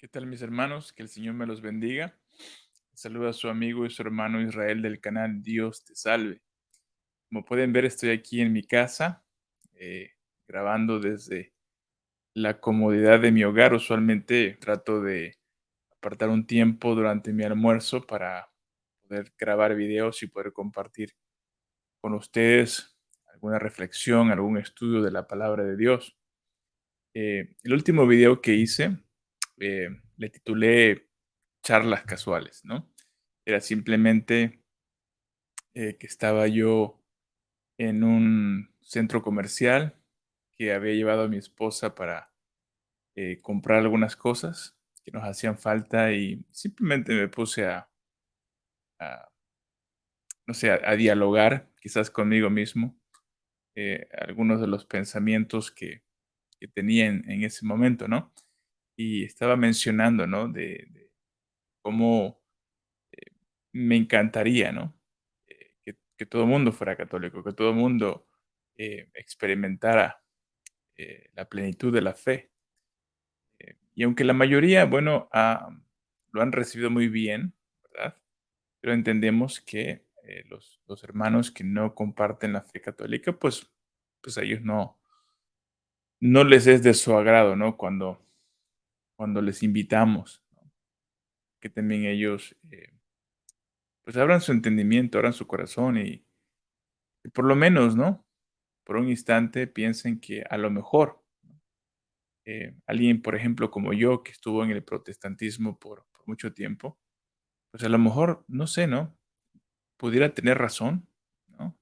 ¿Qué tal, mis hermanos? Que el Señor me los bendiga. Saluda a su amigo y su hermano Israel del canal Dios te salve. Como pueden ver, estoy aquí en mi casa, eh, grabando desde la comodidad de mi hogar. Usualmente trato de apartar un tiempo durante mi almuerzo para poder grabar videos y poder compartir con ustedes alguna reflexión, algún estudio de la palabra de Dios. El último video que hice le titulé charlas casuales, ¿no? Era simplemente que estaba yo en un centro comercial que había llevado a mi esposa para comprar algunas cosas que nos hacían falta y simplemente me puse a, no sé, a dialogar quizás conmigo mismo algunos de los pensamientos que tenía en ese momento, ¿no? Y estaba mencionando, ¿no? De cómo me encantaría, ¿no? Que todo el mundo fuera católico, que todo el mundo experimentara la plenitud de la fe. Y aunque la mayoría, bueno, lo han recibido muy bien, ¿verdad? Pero entendemos que los hermanos que no comparten la fe católica, pues a ellos no les es de su agrado, ¿no? Cuando les invitamos, ¿no? Que también ellos, pues abran su entendimiento, abran su corazón y por lo menos, ¿no? Por un instante piensen que a lo mejor alguien, por ejemplo, como yo, que estuvo en el protestantismo por mucho tiempo, pues a lo mejor, no sé, ¿no? Pudiera tener razón, ¿no?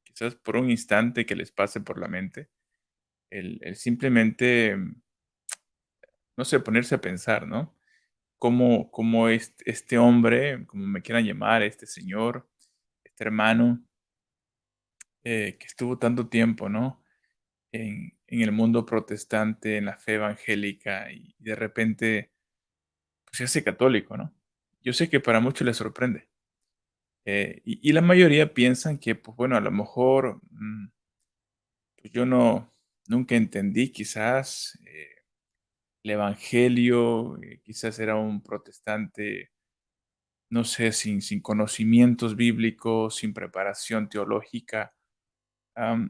Quizás por un instante que les pase por la mente, el simplemente, no sé, ponerse a pensar, ¿no? Cómo este hombre, como me quieran llamar, este señor, este hermano, que estuvo tanto tiempo, ¿no? En el mundo protestante, en la fe evangélica, y de repente, pues, se hace católico, ¿no? Yo sé que para muchos les sorprende, y la mayoría piensan que, pues, bueno, a lo mejor, pues, yo nunca entendí quizás, el evangelio, quizás era un protestante, no sé, sin conocimientos bíblicos, sin preparación teológica.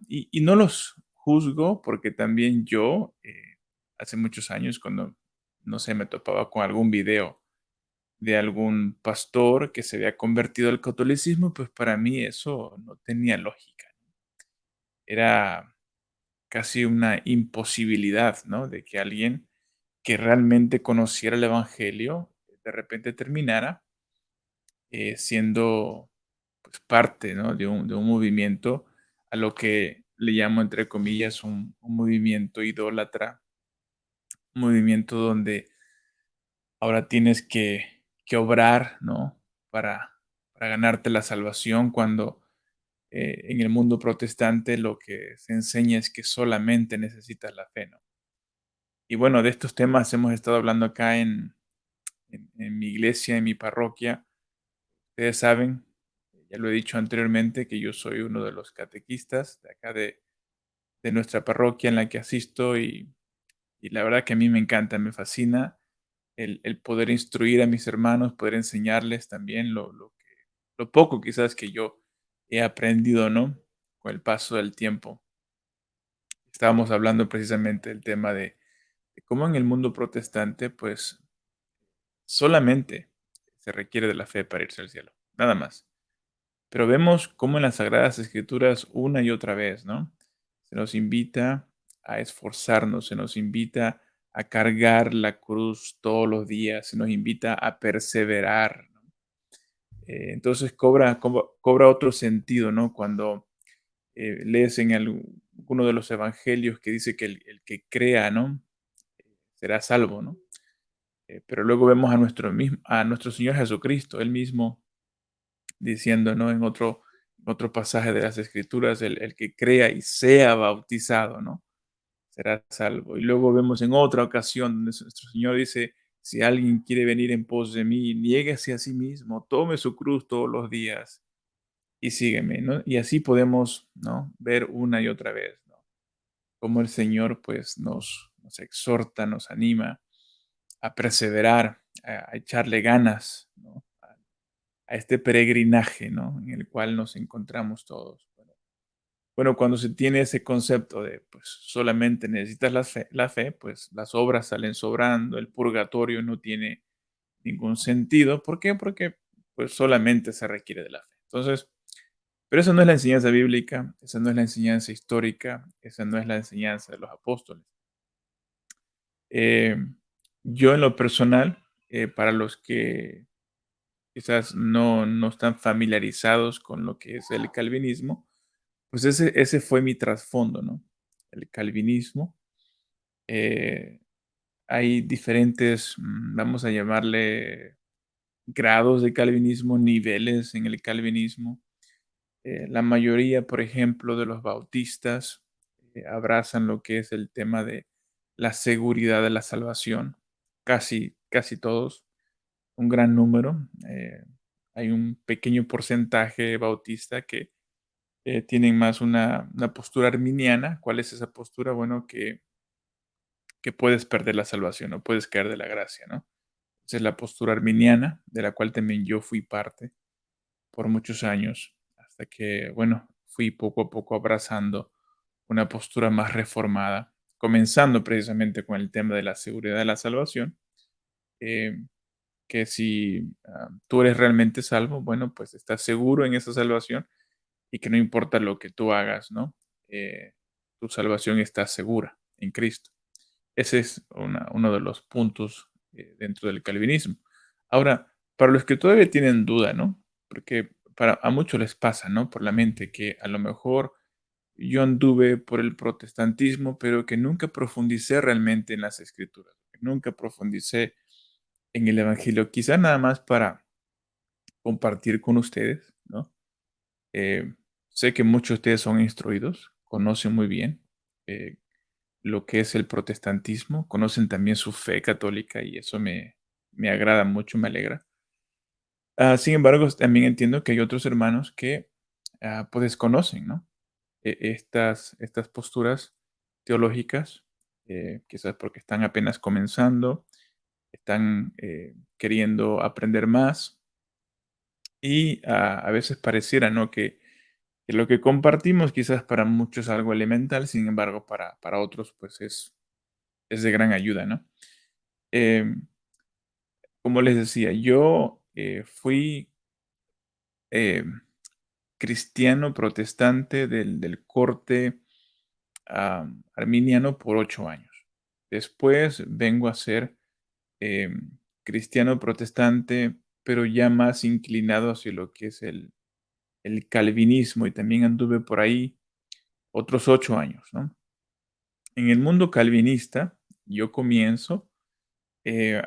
Y no los juzgo porque también yo, hace muchos años, cuando, no sé, me topaba con algún video de algún pastor que se había convertido al catolicismo, pues para mí eso no tenía lógica. Era casi una imposibilidad, ¿no? De que alguien que realmente conociera el evangelio de repente terminara siendo pues parte, ¿no? De un movimiento a lo que le llamo, entre comillas, un movimiento idólatra, un movimiento donde ahora tienes que obrar, ¿no? Para ganarte la salvación, cuando en el mundo protestante lo que se enseña es que solamente necesitas la fe, ¿no? Y bueno, de estos temas hemos estado hablando acá en mi iglesia, en mi parroquia. Ustedes saben, ya lo he dicho anteriormente, que yo soy uno de los catequistas de acá de nuestra parroquia en la que asisto, y la verdad que a mí me encanta, me fascina el poder instruir a mis hermanos, poder enseñarles también lo poco quizás que yo he aprendido, ¿no? Con el paso del tiempo. Estábamos hablando precisamente del tema de cómo en el mundo protestante, pues solamente se requiere de la fe para irse al cielo, nada más. Pero vemos cómo en las Sagradas Escrituras una y otra vez, ¿no? Se nos invita a esforzarnos, se nos invita a cargar la cruz todos los días, se nos invita a perseverar, ¿no? Entonces cobra otro sentido, ¿no? Cuando lees en alguno de los evangelios que dice que el que crea, ¿no? Será salvo, ¿no? Pero luego vemos a nuestro Señor Jesucristo, Él mismo diciendo, ¿no? En otro pasaje de las Escrituras, el que crea y sea bautizado, ¿no? Será salvo. Y luego vemos en otra ocasión donde nuestro Señor dice, si alguien quiere venir en pos de mí, niéguese a sí mismo, tome su cruz todos los días y sígueme, ¿no? Y así podemos, ¿no? Ver una y otra vez, ¿no? Cómo el Señor, pues, nos exhorta, nos anima a perseverar, a echarle ganas, ¿no? A este peregrinaje, ¿no? En el cual nos encontramos todos. Bueno, cuando se tiene ese concepto de, pues, solamente necesitas la fe, pues las obras salen sobrando, el purgatorio no tiene ningún sentido. ¿Por qué? Porque, pues, solamente se requiere de la fe. Entonces, pero esa no es la enseñanza bíblica, esa no es la enseñanza histórica, esa no es la enseñanza de los apóstoles. Eh, yo en lo personal, para los que quizás no están familiarizados con lo que es el calvinismo, pues ese fue mi trasfondo, ¿no? El calvinismo. eh, Hay diferentes, vamos a llamarle grados de calvinismo, niveles en el calvinismo. La mayoría, por ejemplo, de los bautistas abrazan lo que es el tema de la seguridad de la salvación. Casi todos, un gran número. Hay un pequeño porcentaje bautista que tienen más una postura arminiana. ¿Cuál es esa postura? Bueno, que puedes perder la salvación, no puedes caer de la gracia, ¿no? Esa es la postura arminiana, de la cual también yo fui parte por muchos años, hasta que, bueno, fui poco a poco abrazando una postura más reformada, comenzando precisamente con el tema de la seguridad de la salvación, eh, que si tú eres realmente salvo, bueno, pues estás seguro en esa salvación y que no importa lo que tú hagas, ¿no? Eh, Tu salvación está segura en Cristo. Ese es uno de los puntos dentro del calvinismo. Ahora, para los que todavía tienen duda, ¿no? Porque a muchos les pasa, ¿no? Por la mente que a lo mejor yo anduve por el protestantismo, pero que nunca profundicé realmente en las escrituras, que nunca profundicé en el evangelio, quizá nada más para compartir con ustedes, ¿no? Eh, Sé que muchos de ustedes son instruidos, conocen muy bien eh, lo que es el protestantismo, conocen también su fe católica y eso me agrada mucho, me alegra. Sin embargo, también entiendo que hay otros hermanos que pues desconocen, ¿no? Estas posturas teológicas, quizás porque están apenas comenzando, están queriendo aprender más y a veces pareciera, ¿no? Que lo que compartimos quizás para muchos es algo elemental, sin embargo, para otros pues es de gran ayuda, ¿no? Em, Como les decía, yo fui em, cristiano protestante del corte arminiano por 8 años. Después vengo a ser cristiano protestante, pero ya más inclinado hacia lo que es el calvinismo y también anduve por ahí otros 8 años, ¿no? En el mundo calvinista, yo comienzo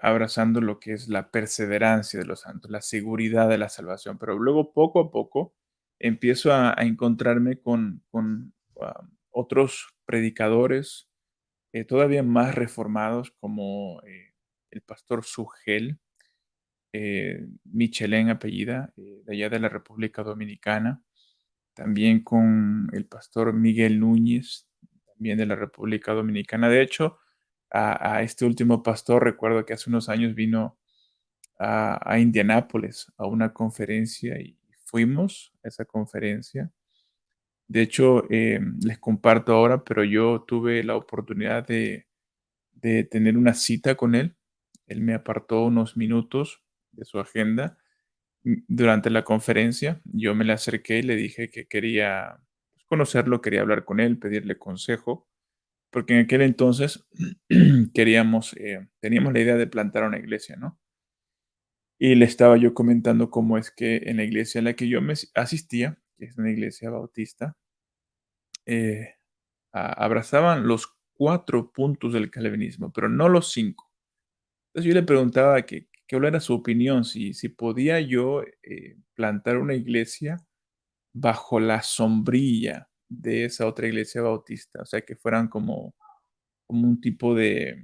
abrazando lo que es la perseverancia de los santos, la seguridad de la salvación, pero luego poco a poco empiezo a encontrarme con otros predicadores todavía más reformados como el pastor Sugel, Michelén apellida, de allá de la República Dominicana, también con el pastor Miguel Núñez, también de la República Dominicana. De hecho, a este último pastor recuerdo que hace unos años vino a Indianápolis a una conferencia y fuimos a esa conferencia. De hecho, les comparto ahora, pero yo tuve la oportunidad de tener una cita con él. Él me apartó unos minutos de su agenda durante la conferencia. Yo me le acerqué y le dije que quería pues, conocerlo, quería hablar con él, pedirle consejo, porque en aquel entonces teníamos la idea de plantar una iglesia, ¿no? Y le estaba yo comentando cómo es que en la iglesia a la que yo me asistía, que es una iglesia bautista, eh, abrazaban los 4 puntos del calvinismo, pero no los 5. Entonces yo le preguntaba que cuál era su opinión, si podía yo plantar una iglesia bajo la sombrilla de esa otra iglesia bautista, o sea, que fueran como un tipo de,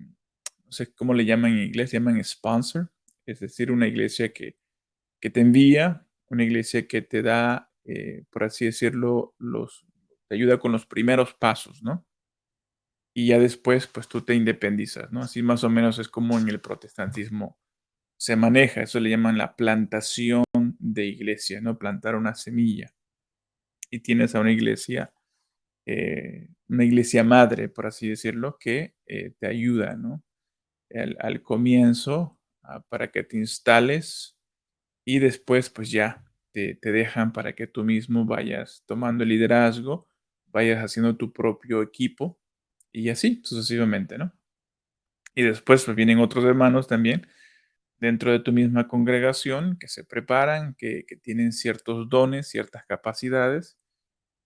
no sé cómo le llaman en inglés, llaman sponsor, es decir, una iglesia que te envía, una iglesia que te da, por así decirlo, te ayuda con los primeros pasos, ¿no? y ya después, pues tú te independizas, ¿no? Así más o menos es como en el protestantismo se maneja, eso le llaman la plantación de iglesia, ¿no? Plantar una semilla. Y tienes a una iglesia madre, por así decirlo, que te ayuda, ¿no? Al comienzo, para que te instales y después, pues ya te dejan para que tú mismo vayas tomando el liderazgo, vayas haciendo tu propio equipo y así sucesivamente, ¿no? Y después pues vienen otros hermanos también dentro de tu misma congregación que se preparan, que tienen ciertos dones, ciertas capacidades,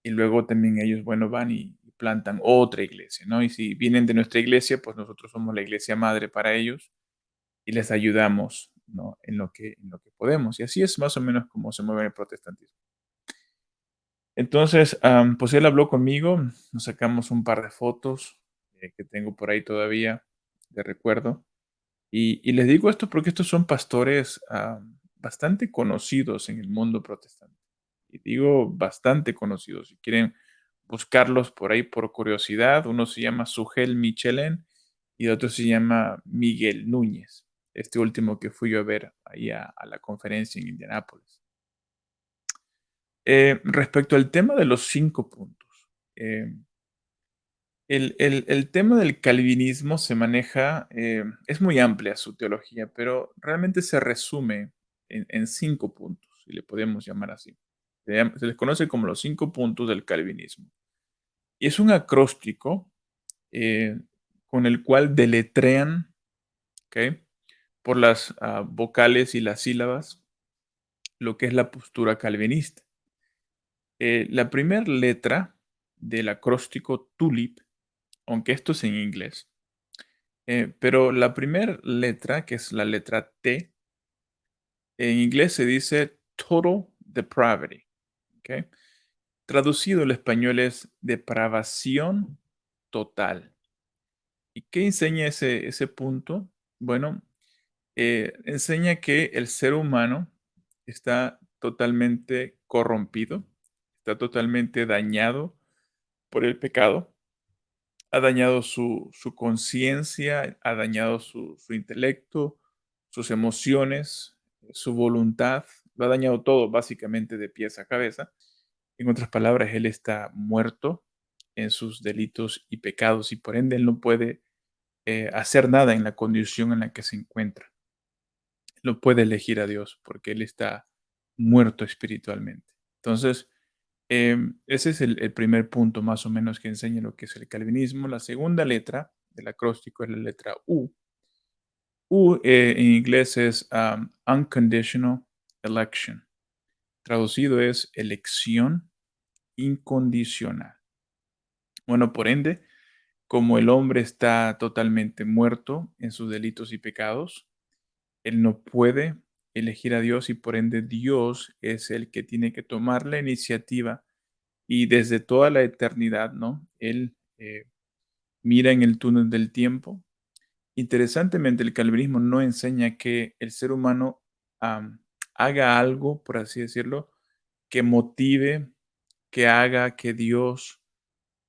y luego también ellos, bueno, van y plantan otra iglesia, ¿no? Y si vienen de nuestra iglesia, pues nosotros somos la iglesia madre para ellos y les ayudamos, ¿no? En lo que podemos. Y así es más o menos como se mueve el protestantismo. Entonces, pues él habló conmigo, nos sacamos un par de fotos que tengo por ahí todavía de recuerdo. Y les digo esto porque estos son pastores bastante conocidos en el mundo protestante. Y digo bastante conocidos. Si quieren buscarlos por ahí por curiosidad, uno se llama Sugel Michelén y otro se llama Miguel Núñez. Este último que fui yo a ver ahí a la conferencia en Indianápolis. Respecto al tema de los 5 puntos, eh, el tema del calvinismo se maneja, es muy amplia su teología, pero realmente se resume en 5 puntos, si le podemos llamar así. Se les conoce como los 5 puntos del calvinismo. Y es un acróstico eh, con el cual deletrean, ¿ok? Por las vocales y las sílabas lo que es la postura calvinista. La primera letra del acróstico TULIP, aunque esto es en inglés, pero la primera letra, que es la letra T, en inglés se dice total depravity. ¿Ok? Traducido al español es depravación total. ¿Y qué enseña ese punto? Bueno, enseña que el ser humano está totalmente corrompido, está totalmente dañado por el pecado, ha dañado su conciencia, ha dañado su intelecto, sus emociones, su voluntad, lo ha dañado todo básicamente de pies a cabeza. En otras palabras, él está muerto en sus delitos y pecados y por ende él no puede hacer nada en la condición en la que se encuentra. No puede elegir a Dios porque él está muerto espiritualmente. Entonces, ese es el primer punto más o menos que enseña lo que es el calvinismo. La segunda letra del acróstico es la letra U. U en inglés es unconditional election. Traducido es elección incondicional. Bueno, por ende, como el hombre está totalmente muerto en sus delitos y pecados, él no puede elegir a Dios y por ende Dios es el que tiene que tomar la iniciativa y desde toda la eternidad, ¿no? Él mira en el túnel del tiempo. Interesantemente, el calvinismo no enseña que el ser humano haga algo, por así decirlo, que motive, que haga que Dios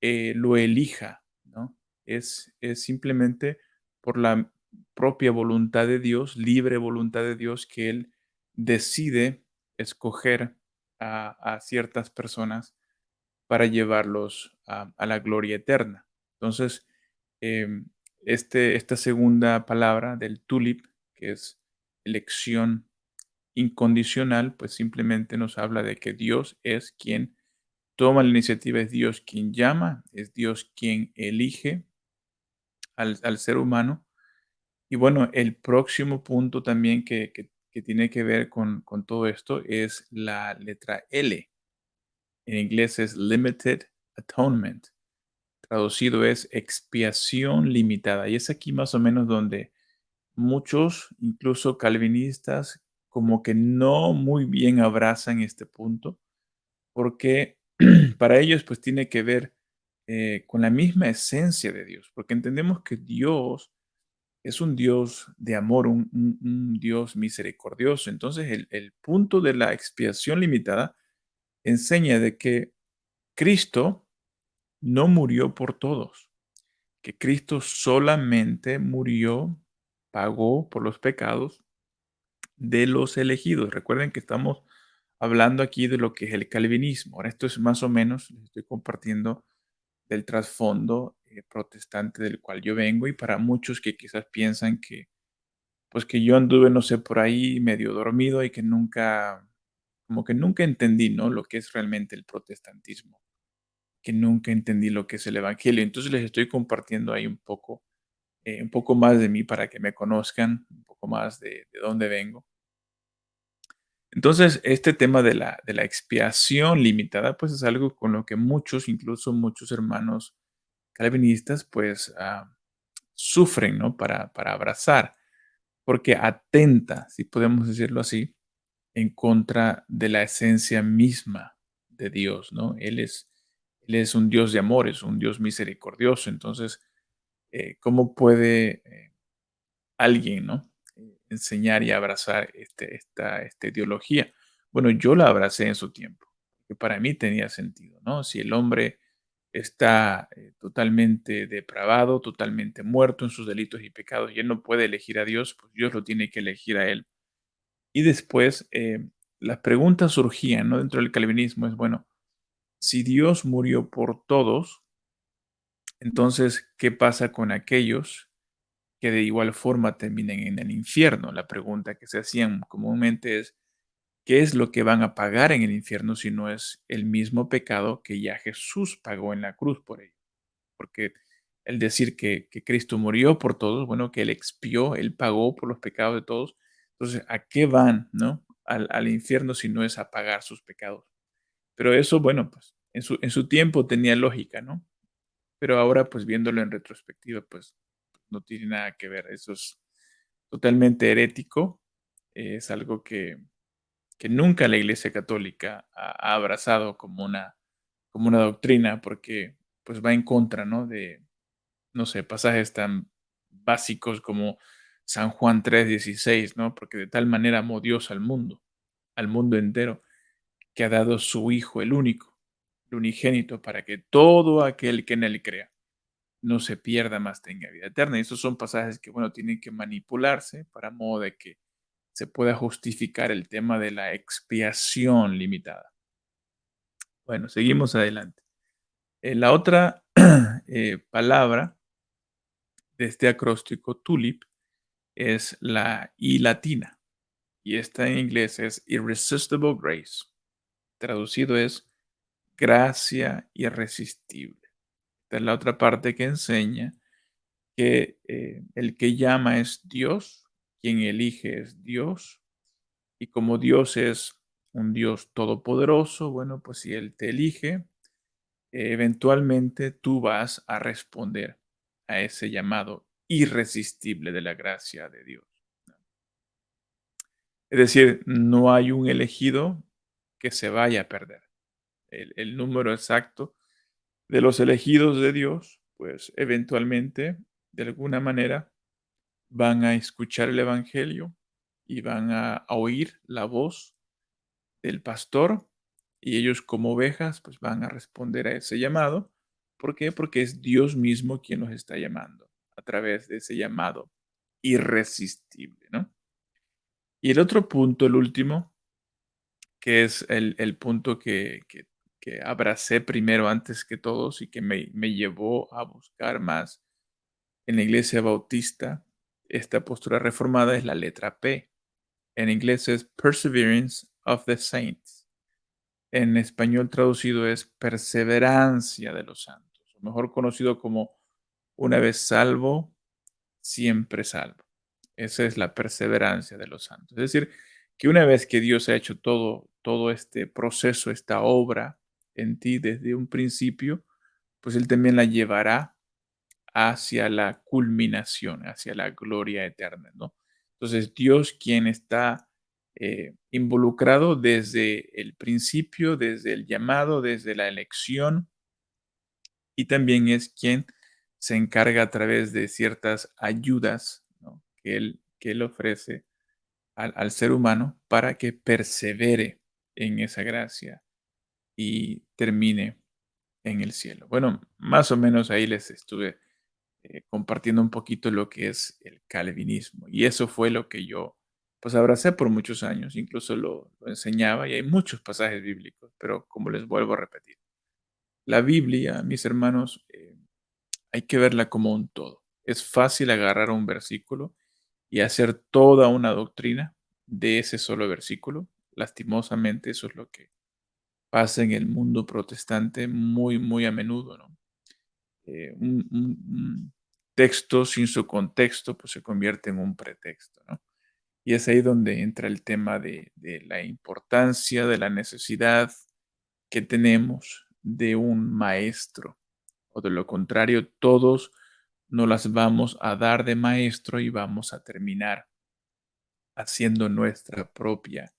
lo elija, ¿no? Es simplemente por la propia voluntad de Dios, libre voluntad de Dios, que Él decide escoger a ciertas personas para llevarlos a la gloria eterna. Entonces, em, esta segunda palabra del tulip, que es elección incondicional, pues simplemente nos habla de que Dios es quien toma la iniciativa, es Dios quien llama, es Dios quien elige al ser humano. Y bueno, el próximo punto también que tiene que ver con todo esto es la letra L. En inglés es Limited Atonement. Traducido es expiación limitada. Y es aquí más o menos donde muchos, incluso calvinistas, como que no muy bien abrazan este punto, porque para ellos pues tiene que ver con la misma esencia de Dios, porque entendemos que Dios es un Dios de amor, un Dios misericordioso. Entonces el punto de la expiación limitada enseña de que Cristo no murió por todos. que Cristo solamente murió, pagó por los pecados de los elegidos. Recuerden que estamos hablando aquí de lo que es el calvinismo. Ahora, esto es más o menos, les estoy compartiendo del trasfondo protestante del cual yo vengo, y para muchos que quizás piensan que, pues que yo anduve, no sé, por ahí medio dormido y que nunca, como que nunca entendí, ¿no? Lo que es realmente el protestantismo, que nunca entendí lo que es el evangelio. Entonces les estoy compartiendo ahí un poco más de mí para que me conozcan, un poco más de dónde vengo. Entonces, este tema de la expiación limitada, pues es algo con lo que muchos, incluso muchos hermanos calvinistas, pues sufren, ¿no? Para abrazar, porque atenta, si podemos decirlo así, en contra de la esencia misma de Dios, ¿no? Él es un Dios de amor, es un Dios misericordioso. Entonces, ¿cómo puede alguien, ¿no? Enseñar y abrazar esta ideología? Bueno, yo la abracé en su tiempo, que para mí tenía sentido, ¿no? Si el hombre está totalmente depravado, totalmente muerto en sus delitos y pecados, y él no puede elegir a Dios, pues Dios lo tiene que elegir a él. Y después, las preguntas surgían, ¿no? Dentro del calvinismo es, bueno, si Dios murió por todos, entonces, ¿qué pasa con aquellos que de igual forma terminen en el infierno? La pregunta que se hacían comúnmente es, ¿qué es lo que van a pagar en el infierno si no es el mismo pecado que ya Jesús pagó en la cruz por ellos? Porque el decir que Cristo murió por todos, bueno, que Él expió, Él pagó por los pecados de todos. Entonces, ¿a qué van, no? Al infierno si no es a pagar sus pecados. Pero eso, bueno, pues en su tiempo tenía lógica, ¿no? Pero ahora, pues viéndolo en retrospectiva, pues no tiene nada que ver. Eso es totalmente herético. Es algo que nunca la Iglesia Católica ha abrazado como una doctrina, porque pues va en contra, ¿no? De, no sé, pasajes tan básicos como San Juan 3:16, ¿no? Porque de tal manera amó Dios al mundo entero, que ha dado su Hijo, el único, el unigénito, para que todo aquel que en él crea no se pierda, más tenga vida eterna. Y esos son pasajes que, bueno, tienen que manipularse para modo de que se pueda justificar el tema de la expiación limitada. Bueno, seguimos adelante. La otra palabra de este acróstico TULIP es la I latina, y esta en inglés es Irresistible Grace. Traducido es gracia irresistible. Esta es la otra parte que enseña que el que llama es Dios, quien elige es Dios, y como Dios es un Dios todopoderoso, bueno, pues si Él te elige, eventualmente tú vas a responder a ese llamado irresistible de la gracia de Dios. Es decir, no hay un elegido que se vaya a perder. El número exacto de los elegidos de Dios, pues eventualmente, de alguna manera, van a escuchar el Evangelio y van a oír la voz del pastor, y ellos como ovejas pues van a responder a ese llamado. ¿Por qué? Porque es Dios mismo quien nos está llamando a través de ese llamado irresistible, ¿no? Y el otro punto, el último, que es el punto que abracé primero antes que todos y que me llevó a buscar más en la iglesia bautista, esta postura reformada, es la letra P. En inglés es Perseverance of the Saints. En español traducido es perseverancia de los santos, o mejor conocido como una vez salvo, siempre salvo. Esa es la perseverancia de los santos. Es decir, que una vez que Dios ha hecho todo este proceso, esta obra en ti desde un principio, pues Él también la llevará hacia la culminación, hacia la gloria eterna, ¿no? Entonces, Dios, quien está involucrado desde el principio, desde el llamado, desde la elección, y también es quien se encarga a través de ciertas ayudas, ¿no? Que él ofrece al ser humano para que persevere en esa gracia y termine en el cielo. Bueno, más o menos ahí les estuve compartiendo un poquito lo que es el calvinismo. Y eso fue lo que yo, pues, abracé por muchos años, incluso lo enseñaba, y hay muchos pasajes bíblicos, pero como les vuelvo a repetir, la Biblia, mis hermanos, hay que verla como un todo. Es fácil agarrar un versículo y hacer toda una doctrina de ese solo versículo. Lastimosamente, eso es lo que pasa en el mundo protestante muy, muy a menudo, ¿no? Un texto sin su contexto, pues se convierte en un pretexto, ¿no? Y es ahí donde entra el tema de la importancia, de la necesidad que tenemos de un maestro, o de lo contrario, todos nos las vamos a dar de maestro y vamos a terminar haciendo nuestra propia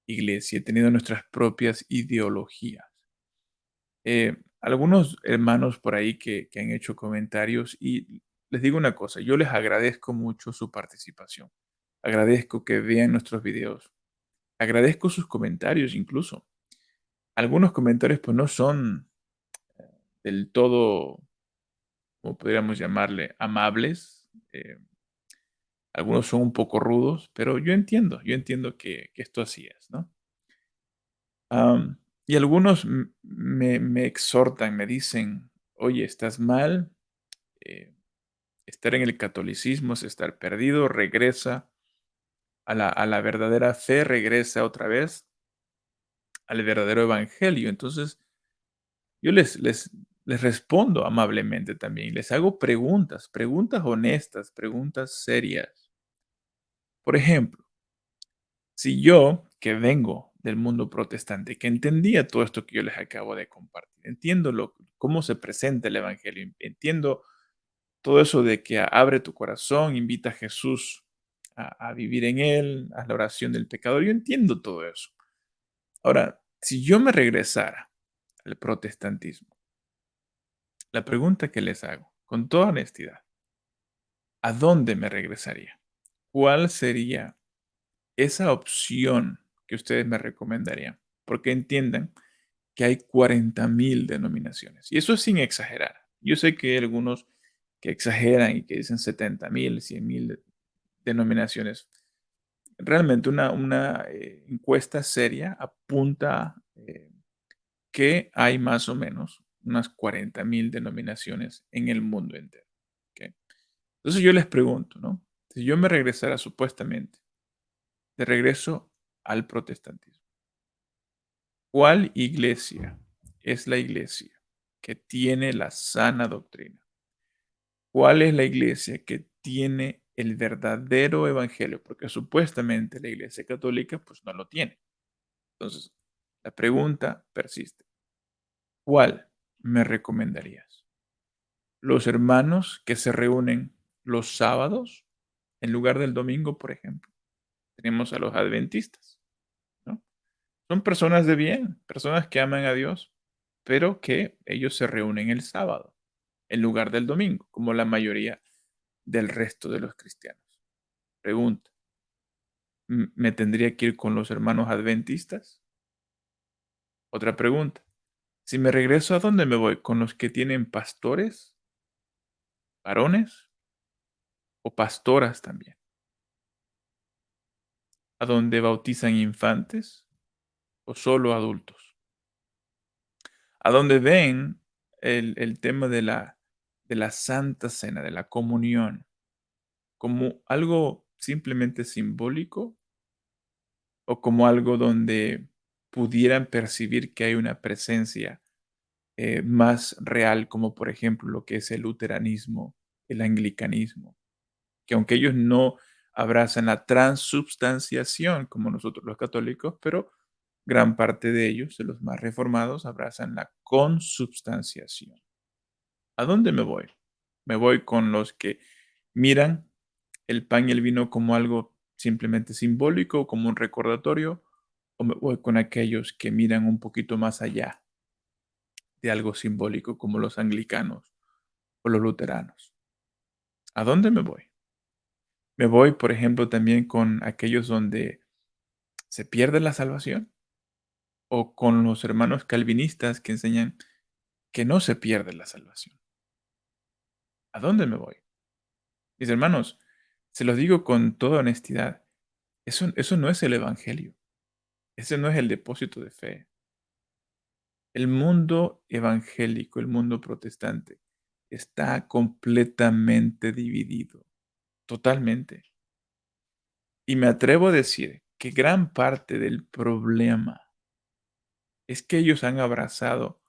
iglesia, teniendo nuestras propias ideologías. Algunos hermanos por ahí que han hecho comentarios y les digo una cosa, yo les agradezco mucho su participación. Agradezco que vean nuestros videos. Agradezco sus comentarios incluso. Algunos comentarios pues no son del todo, como podríamos llamarle, amables. Algunos son un poco rudos, pero yo entiendo que esto así es, ¿no? Y algunos me exhortan, me dicen, oye, estás mal, eh, estar en el catolicismo es estar perdido, regresa a la verdadera fe, regresa otra vez al verdadero evangelio. Entonces, yo les respondo amablemente también, les hago preguntas, preguntas honestas, preguntas serias. Por ejemplo, si yo, que vengo del mundo protestante, que entendía todo esto que yo les acabo de compartir, entiendo cómo se presenta el evangelio, entiendo todo eso de que abre tu corazón, invita a Jesús a vivir en él, haz la oración del pecador. Yo entiendo todo eso. Ahora, si yo me regresara al protestantismo, la pregunta que les hago, con toda honestidad, ¿a dónde me regresaría? ¿Cuál sería esa opción que ustedes me recomendarían? Porque entiendan que hay 40,000 denominaciones. Y eso es sin exagerar. Yo sé que hay algunos que exageran y que dicen 70,000, 100,000 denominaciones. Realmente una encuesta seria apunta que hay más o menos unas 40,000 denominaciones en el mundo entero. ¿Ok? Entonces yo les pregunto, ¿no? Si yo me regresara supuestamente de regreso al protestantismo, ¿cuál iglesia es la iglesia que tiene la sana doctrina? ¿Cuál es la iglesia que tiene el verdadero evangelio? Porque supuestamente la iglesia católica pues no lo tiene. Entonces, la pregunta persiste. ¿Cuál me recomendarías? ¿Los hermanos que se reúnen los sábados en lugar del domingo, por ejemplo? Tenemos a los adventistas, ¿no? Son personas de bien, personas que aman a Dios, pero que ellos se reúnen el sábado en lugar del domingo, como la mayoría del resto de los cristianos. Pregunta, ¿me tendría que ir con los hermanos adventistas? Otra pregunta, si me regreso, ¿a dónde me voy? ¿Con los que tienen pastores, varones o pastoras también? ¿A dónde bautizan infantes o solo adultos? ¿A dónde ven el tema de la Santa Cena, de la comunión, como algo simplemente simbólico o como algo donde pudieran percibir que hay una presencia más real, como por ejemplo lo que es el luteranismo, el anglicanismo, que aunque ellos no abrazan la transubstanciación como nosotros los católicos, pero gran parte de ellos, de los más reformados, abrazan la consubstanciación. ¿A dónde me voy? ¿Me voy con los que miran el pan y el vino como algo simplemente simbólico, como un recordatorio, o me voy con aquellos que miran un poquito más allá de algo simbólico, como los anglicanos o los luteranos? ¿A dónde me voy? Me voy, por ejemplo, también con aquellos donde se pierde la salvación, o con los hermanos calvinistas que enseñan que no se pierde la salvación. ¿A dónde me voy? Mis hermanos, se los digo con toda honestidad, eso no es el evangelio, ese no es el depósito de fe. El mundo evangélico, el mundo protestante, está completamente dividido, totalmente. Y me atrevo a decir que gran parte del problema es que ellos han abrazado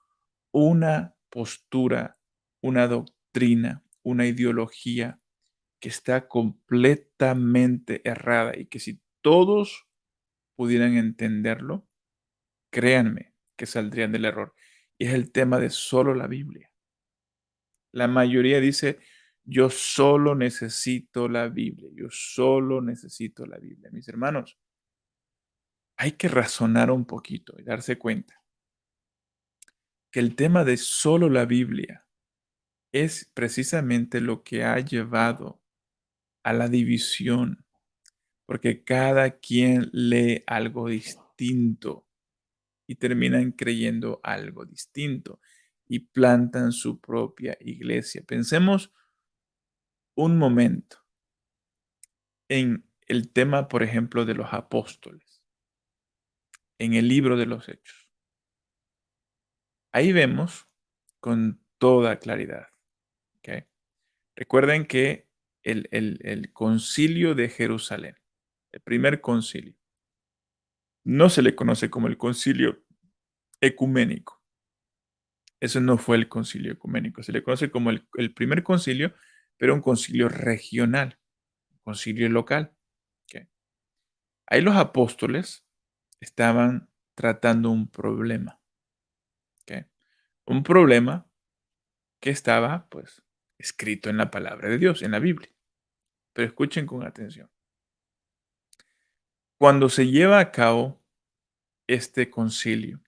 una postura, una doctrina, una ideología que está completamente errada y que si todos pudieran entenderlo, créanme que saldrían del error. Y es el tema de solo la Biblia. La mayoría dice, yo solo necesito la Biblia, yo solo necesito la Biblia. Mis hermanos, hay que razonar un poquito y darse cuenta que el tema de solo la Biblia es precisamente lo que ha llevado a la división, porque cada quien lee algo distinto y terminan creyendo algo distinto y plantan su propia iglesia. Pensemos un momento en el tema, por ejemplo, de los apóstoles, en el libro de los Hechos. Ahí vemos con toda claridad, ¿ok? Recuerden que el concilio de Jerusalén, el primer concilio, no se le conoce como el concilio ecuménico. Eso no fue el concilio ecuménico. Se le conoce como el primer concilio, pero un concilio regional, un concilio local. ¿Ok? Ahí los apóstoles estaban tratando un problema. ¿Ok? Un problema que estaba, pues, escrito en la palabra de Dios, en la Biblia. Pero escuchen con atención. Cuando se lleva a cabo este concilio,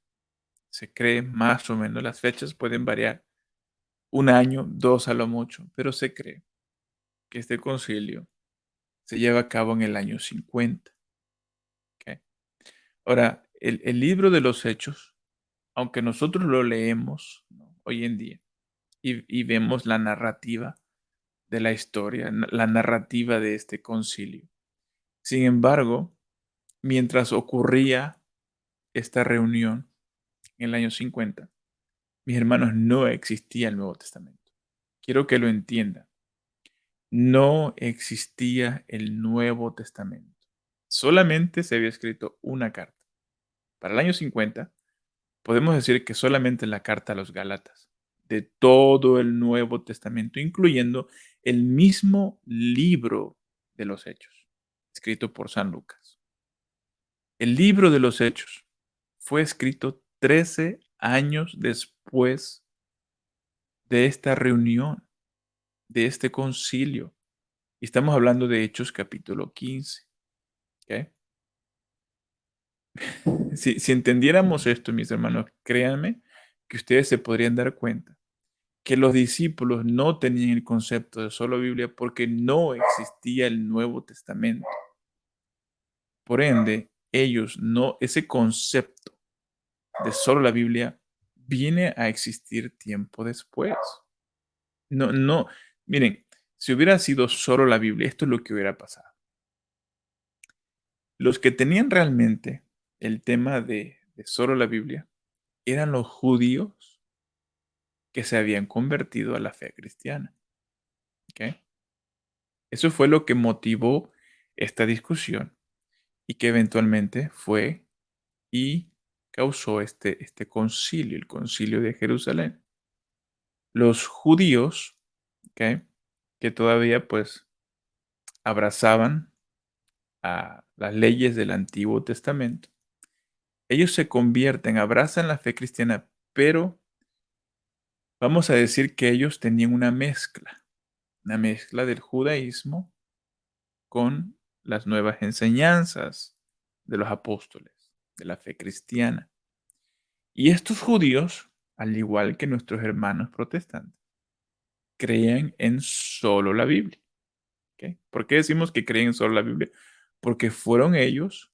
se cree más o menos, las fechas pueden variar, un año, dos a lo mucho, pero se cree que este concilio se lleva a cabo en el año 50. ¿Ok? Ahora, el libro de los Hechos, aunque nosotros lo leemos, ¿no?, hoy en día y vemos la narrativa de la historia, la narrativa de este concilio. Sin embargo, mientras ocurría esta reunión en el año 50, mis hermanos, no existía el Nuevo Testamento. Quiero que lo entiendan. No existía el Nuevo Testamento. Solamente se había escrito una carta. Para el año 50, podemos decir que solamente la carta a los Gálatas, de todo el Nuevo Testamento, incluyendo el mismo libro de los Hechos, escrito por San Lucas. El libro de los Hechos fue escrito 13 años después de esta reunión, de este concilio. Y estamos hablando de Hechos capítulo 15. ¿Ok? Si entendiéramos esto, mis hermanos, créanme que ustedes se podrían dar cuenta que los discípulos no tenían el concepto de solo Biblia porque no existía el Nuevo Testamento. Por ende, ellos no, ese concepto de solo la Biblia viene a existir tiempo después. No, no, miren, si hubiera sido solo la Biblia, esto es lo que hubiera pasado. Los que tenían realmente el tema de solo la Biblia eran los judíos que se habían convertido a la fe cristiana. ¿Ok? Eso fue lo que motivó esta discusión y que eventualmente fue y causó este concilio, el concilio de Jerusalén. Los judíos, ¿ok?, que todavía pues abrazaban a las leyes del Antiguo Testamento, ellos se convierten, abrazan la fe cristiana, pero vamos a decir que ellos tenían una mezcla del judaísmo con las nuevas enseñanzas de los apóstoles, de la fe cristiana. Y estos judíos, al igual que nuestros hermanos protestantes, creían en solo la Biblia. ¿Ok? ¿Por qué decimos que creen en solo la Biblia? Porque fueron ellos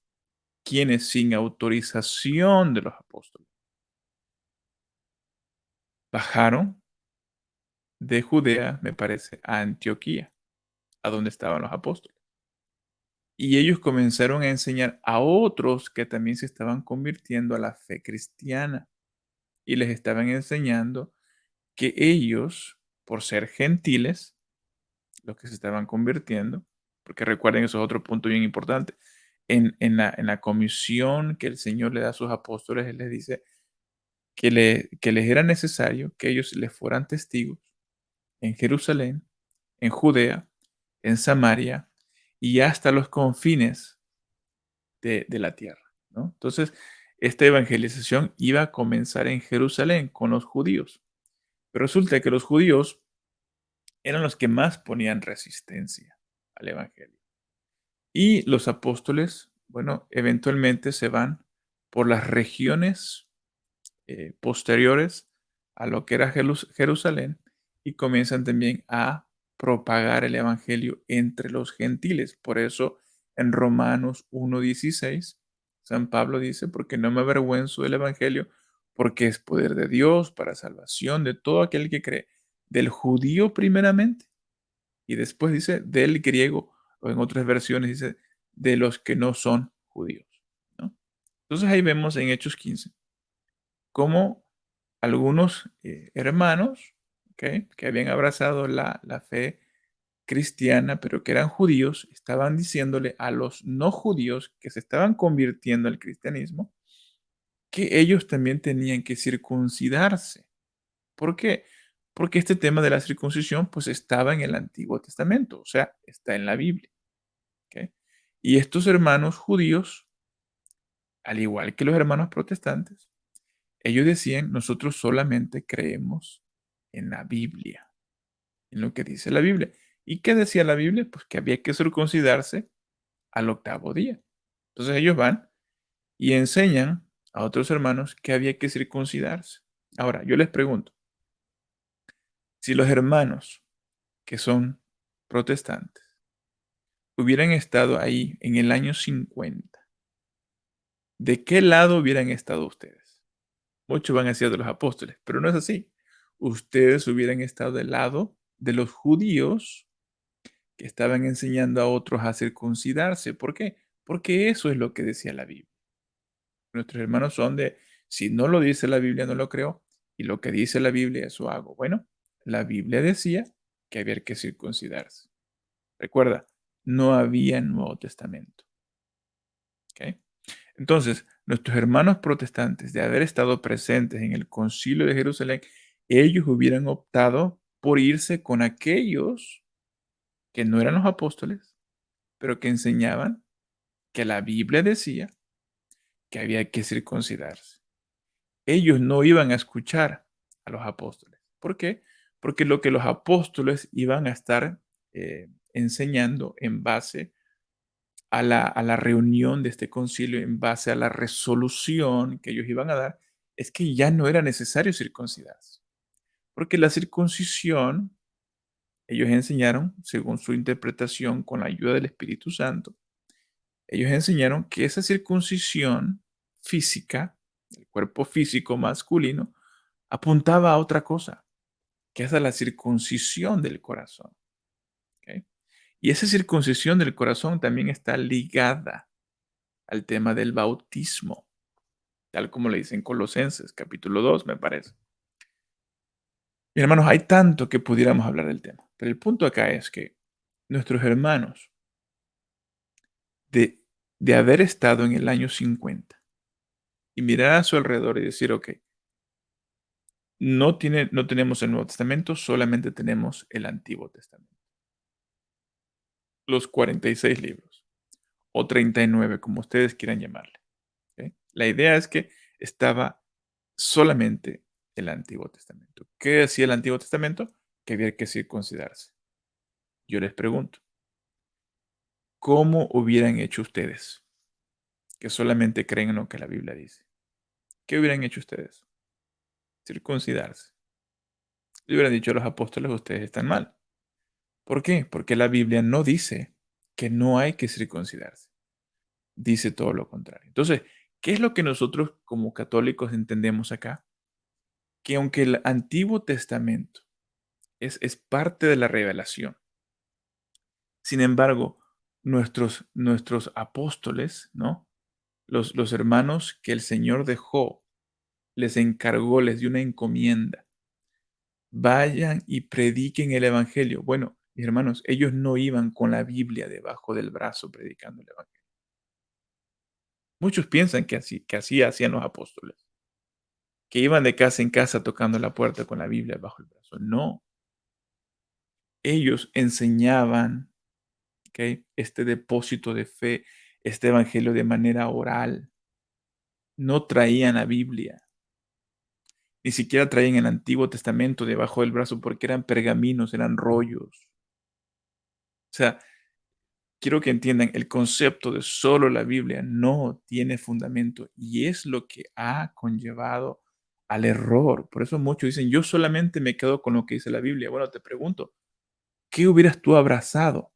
quienes, sin autorización de los apóstoles, bajaron de Judea, me parece, a Antioquía, a donde estaban los apóstoles. Y ellos comenzaron a enseñar a otros que también se estaban convirtiendo a la fe cristiana. Y les estaban enseñando que ellos, por ser gentiles, los que se estaban convirtiendo, porque recuerden, eso es otro punto bien importante, en la comisión que el Señor le da a sus apóstoles, Él les dice que les era necesario que ellos les fueran testigos en Jerusalén, en Judea, en Samaria y hasta los confines de la tierra, ¿no? Entonces, esta evangelización iba a comenzar en Jerusalén con los judíos. Pero resulta que los judíos eran los que más ponían resistencia al evangelio. Y los apóstoles, bueno, eventualmente se van por las regiones posteriores a lo que era Jerusalén y comienzan también a propagar el evangelio entre los gentiles. Por eso en Romanos 1:16, San Pablo dice, porque no me avergüenzo del evangelio, porque es poder de Dios para salvación de todo aquel que cree, del judío primeramente, y después dice del griego, o en otras versiones dice de los que no son judíos, ¿no? Entonces ahí vemos en Hechos 15 cómo algunos hermanos, ¿ok?, que habían abrazado la fe cristiana, pero que eran judíos, estaban diciéndole a los no judíos que se estaban convirtiendo al cristianismo que ellos también tenían que circuncidarse. ¿Por qué? Porque este tema de la circuncisión pues estaba en el Antiguo Testamento, o sea, está en la Biblia, ¿ok? Y estos hermanos judíos, al igual que los hermanos protestantes, ellos decían, nosotros solamente creemos en la Biblia, en lo que dice la Biblia. ¿Y qué decía la Biblia? Pues que había que circuncidarse al octavo día. Entonces ellos van y enseñan a otros hermanos que había que circuncidarse. Ahora, yo les pregunto, si los hermanos que son protestantes hubieran estado ahí en el año 50, ¿de qué lado hubieran estado ustedes? Muchos van a decir de los apóstoles, pero no es así. Ustedes hubieran estado del lado de los judíos que estaban enseñando a otros a circuncidarse. ¿Por qué? Porque eso es lo que decía la Biblia. Nuestros hermanos son de, si no lo dice la Biblia, no lo creo, y lo que dice la Biblia, eso hago. Bueno, la Biblia decía que había que circuncidarse. Recuerda, no había Nuevo Testamento. ¿Ok? Entonces, nuestros hermanos protestantes, de haber estado presentes en el concilio de Jerusalén, ellos hubieran optado por irse con aquellos que no eran los apóstoles, pero que enseñaban que la Biblia decía que había que circuncidarse. Ellos no iban a escuchar a los apóstoles. ¿Por qué? Porque lo que los apóstoles iban a estar enseñando en base a la reunión de este concilio, en base a la resolución que ellos iban a dar, es que ya no era necesario circuncidarse. Porque la circuncisión, ellos enseñaron, según su interpretación, con la ayuda del Espíritu Santo, ellos enseñaron que esa circuncisión física, el cuerpo físico masculino, apuntaba a otra cosa, que es a la circuncisión del corazón. ¿Ok? Y esa circuncisión del corazón también está ligada al tema del bautismo, tal como le dicen Colosenses, capítulo 2, me parece. Mis hermanos, hay tanto que pudiéramos hablar del tema, pero el punto acá es que nuestros hermanos, de, de haber estado en el año 50 y mirar a su alrededor y decir, ok, no tenemos el Nuevo Testamento, solamente tenemos el Antiguo Testamento. Los 46 libros, o 39, como ustedes quieran llamarle. ¿Ok? La idea es que estaba solamente el Antiguo Testamento. ¿Qué decía el Antiguo Testamento? Que había que circuncidarse. Yo les pregunto, ¿cómo hubieran hecho ustedes que solamente creen en lo que la Biblia dice? ¿Qué hubieran hecho ustedes? Circuncidarse. Le hubieran dicho a los apóstoles, ustedes están mal. ¿Por qué? Porque la Biblia no dice que no hay que circuncidarse. Dice todo lo contrario. Entonces, ¿qué es lo que nosotros como católicos entendemos acá? Que aunque el Antiguo Testamento es parte de la revelación. Sin embargo, nuestros apóstoles, ¿no? Los hermanos que el Señor dejó, les encargó, les dio una encomienda. Vayan y prediquen el Evangelio. Bueno, mis hermanos, ellos no iban con la Biblia debajo del brazo predicando el Evangelio. Muchos piensan que así hacían los apóstoles, que iban de casa en casa tocando la puerta con la Biblia bajo el brazo. No, ellos enseñaban, ¿ok?, este depósito de fe, este Evangelio de manera oral. No traían la Biblia, ni siquiera traían el Antiguo Testamento debajo del brazo porque eran pergaminos, eran rollos. O sea, quiero que entiendan, el concepto de solo la Biblia no tiene fundamento y es lo que ha conllevado al error. Por eso muchos dicen, yo solamente me quedo con lo que dice la Biblia. Bueno, te pregunto, ¿qué hubieras tú abrazado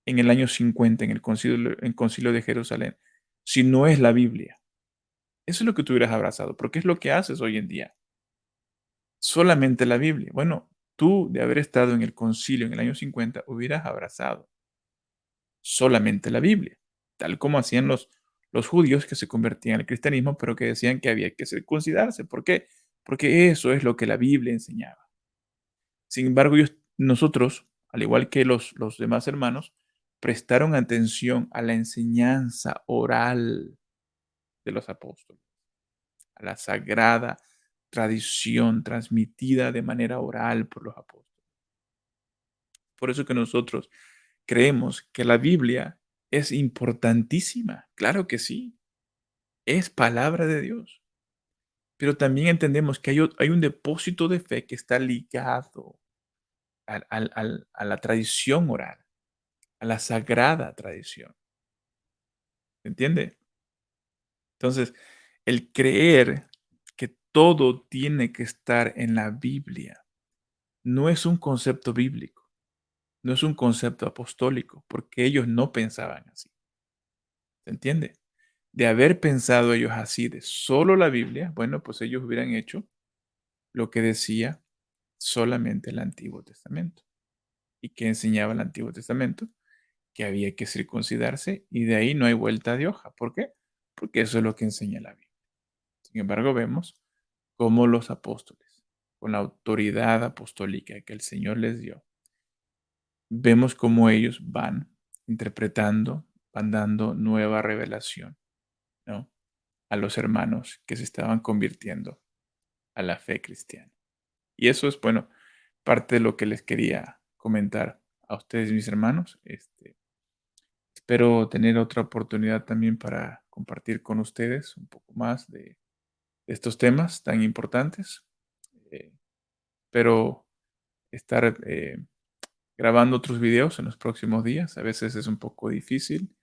en el año 50 en concilio de Jerusalén si no es la Biblia? Eso es lo que tú hubieras abrazado, porque es lo que haces hoy en día. Solamente la Biblia. Bueno, tú de haber estado en el concilio en el año 50 hubieras abrazado solamente la Biblia, tal como hacían los judíos que se convertían al cristianismo, pero que decían que había que circuncidarse. ¿Por qué? Porque eso es lo que la Biblia enseñaba. Sin embargo, nosotros, al igual que los demás hermanos, prestaron atención a la enseñanza oral de los apóstoles, a la sagrada tradición transmitida de manera oral por los apóstoles. Por eso que nosotros creemos que la Biblia es importantísima. Claro que sí, es palabra de Dios. Pero también entendemos que hay un depósito de fe que está ligado a la tradición oral, a la sagrada tradición. ¿Se entiende? Entonces, el creer que todo tiene que estar en la Biblia no es un concepto bíblico, no es un concepto apostólico, porque ellos no pensaban así. ¿Se entiende? De haber pensado ellos así de solo la Biblia, bueno, pues ellos hubieran hecho lo que decía solamente el Antiguo Testamento. ¿Y que enseñaba el Antiguo Testamento? Que había que circuncidarse y de ahí no hay vuelta de hoja. ¿Por qué? Porque eso es lo que enseña la Biblia. Sin embargo, vemos cómo los apóstoles, con la autoridad apostólica que el Señor les dio, vemos cómo ellos van interpretando, van dando nueva revelación, ¿no?, a los hermanos que se estaban convirtiendo a la fe cristiana. Y eso es, bueno, parte de lo que les quería comentar a ustedes, mis hermanos. Espero tener otra oportunidad también para compartir con ustedes un poco más de estos temas tan importantes. Eh, Espero estar grabando otros videos en los próximos días. A veces es un poco difícil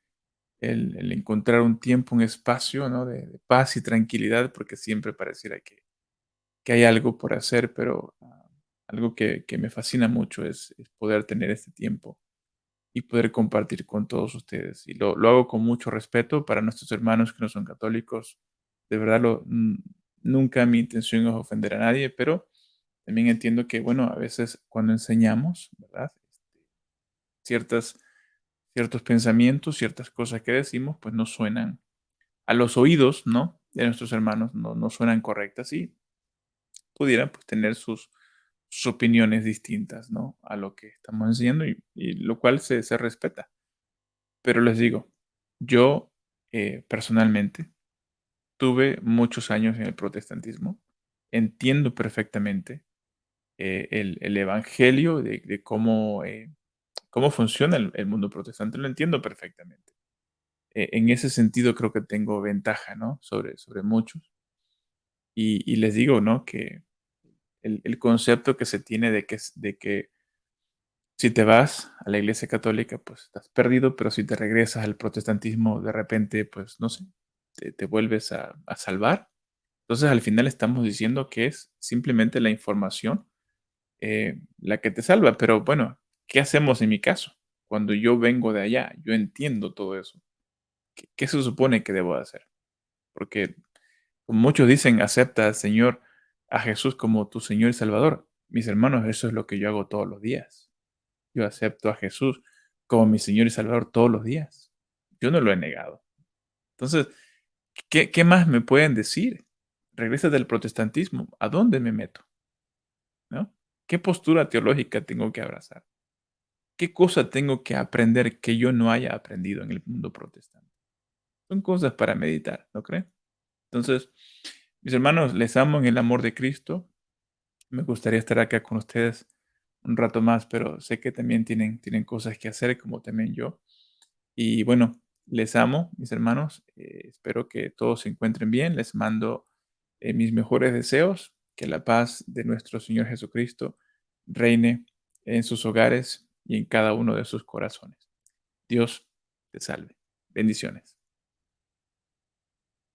el encontrar un tiempo, un espacio, ¿no?, de paz y tranquilidad, porque siempre pareciera que hay algo por hacer, pero algo que me fascina mucho es poder tener este tiempo y poder compartir con todos ustedes. Y lo hago con mucho respeto para nuestros hermanos que no son católicos. De verdad, nunca mi intención es ofender a nadie, pero también entiendo que, bueno, a veces cuando enseñamos, ¿verdad?, ciertas, ciertos pensamientos, ciertas cosas que decimos, pues no suenan a los oídos, ¿no?, de nuestros hermanos, no suenan correctas y pudieran, pues, tener sus opiniones distintas, ¿no?, a lo que estamos enseñando y lo cual se respeta. Pero les digo, yo, personalmente, tuve muchos años en el protestantismo, entiendo perfectamente, el evangelio de cómo funciona el mundo protestante, lo entiendo perfectamente. En ese sentido creo que tengo ventaja, ¿no?, sobre muchos. Y les digo, ¿no?, que el concepto que se tiene de que si te vas a la iglesia católica, pues estás perdido, pero si te regresas al protestantismo, de repente, pues no sé, te vuelves a salvar. Entonces, al final estamos diciendo que es simplemente la información la que te salva. Pero bueno, ¿qué hacemos en mi caso? Cuando yo vengo de allá, yo entiendo todo eso. ¿Qué se supone que debo de hacer? Porque como muchos dicen, acepta al Señor, a Jesús como tu Señor y Salvador. Mis hermanos, eso es lo que yo hago todos los días. Yo acepto a Jesús como mi Señor y Salvador todos los días. Yo no lo he negado. Entonces, ¿qué más me pueden decir? Regresa del protestantismo. ¿A dónde me meto? ¿No? ¿Qué postura teológica tengo que abrazar? ¿Qué cosa tengo que aprender que yo no haya aprendido en el mundo protestante? Son cosas para meditar, ¿no creen? Entonces, mis hermanos, les amo en el amor de Cristo. Me gustaría estar acá con ustedes un rato más, pero sé que también tienen cosas que hacer, como también yo. Y bueno, les amo, mis hermanos. Espero que todos se encuentren bien. Les mando mis mejores deseos. Que la paz de nuestro Señor Jesucristo reine en sus hogares y en cada uno de sus corazones. Dios te salve. Bendiciones.